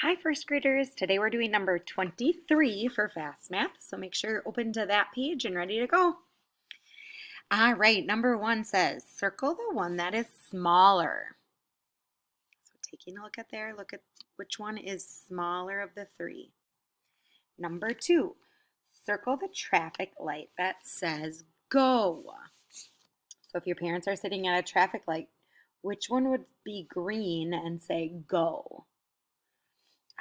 Hi, first graders. Today we're doing number 23 for fast math, so make sure you're open to that page and ready to go. All right, number 1 says, circle the one that is smaller. So taking a look at there, look at which one is smaller of the three. Number 2, circle the traffic light that says go. So if your parents are sitting at a traffic light, which one would be green and say go?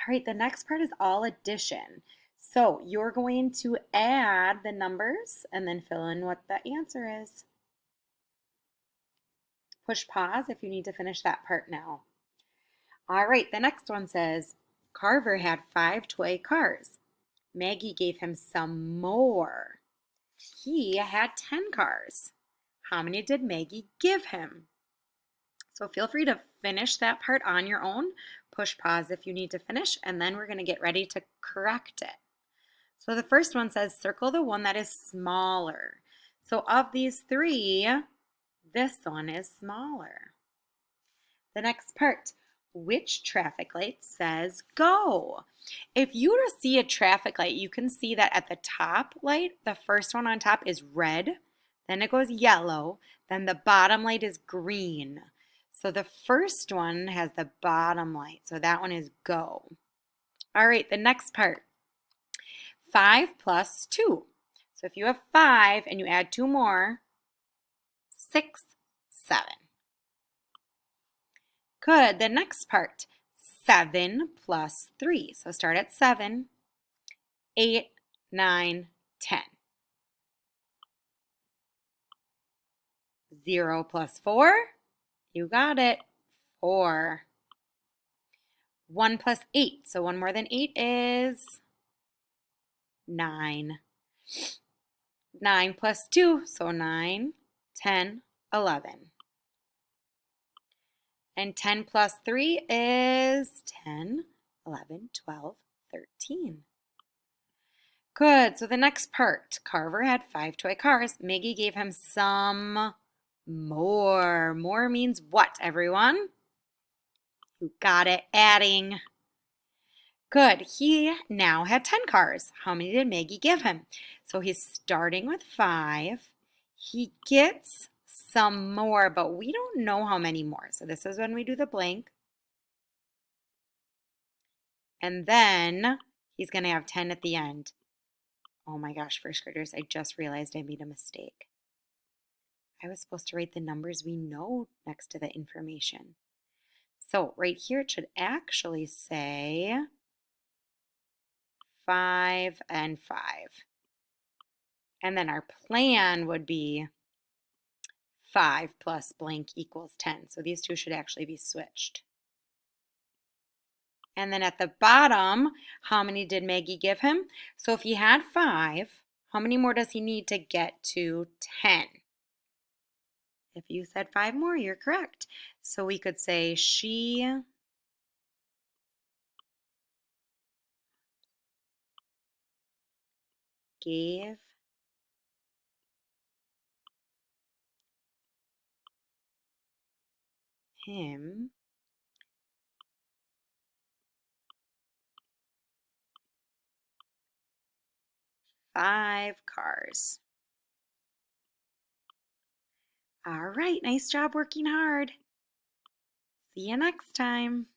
All right, the next part is all addition. So you're going to add the numbers and then fill in what the answer is. Push pause if you need to finish that part now. All right, the next one says, Carver had 5 toy cars. Maggie gave him some more. He had 10 cars. How many did Maggie give him? So feel free to finish that part on your own. Push pause if you need to finish, and then we're going to get ready to correct it. So the first one says circle the one that is smaller. So of these three, this one is smaller. The next part, which traffic light says go? If you were to see a traffic light, you can see that at the top light, the first one on top is red, then it goes yellow, then the bottom light is green. So the first one has the bottom light, so that one is go. All right, the next part. 5 plus 2. So if you have 5 and you add 2 more, 6, 7. Good. The next part, 7 plus 3. So start at 7, 8, 9, 10. 0 plus 4. You got it. 4. 1 plus 8. So 1 more than 8 is 9. 9 plus 2. So 9, 10, 11. And 10 plus 3 is 10, 11, 12, 13. Good. So the next part. Carver had 5 toy cars. Maggie gave him some more. More means what, everyone? You got it. Adding. Good. He now had 10 cars. How many did Maggie give him? So he's starting with 5. He gets some more, but we don't know how many more. So this is when we do the blank. And then he's going to have 10 at the end. Oh my gosh, first graders, I just realized I made a mistake. I was supposed to write the numbers we know next to the information. So right here it should actually say 5 and 5. And then our plan would be 5 plus blank equals 10. So these two should actually be switched. And then at the bottom, how many did Maggie give him? So if he had 5, how many more does he need to get to 10? If you said 5 more, you're correct. So we could say she gave him 5 cars. All right, nice job working hard. See you next time.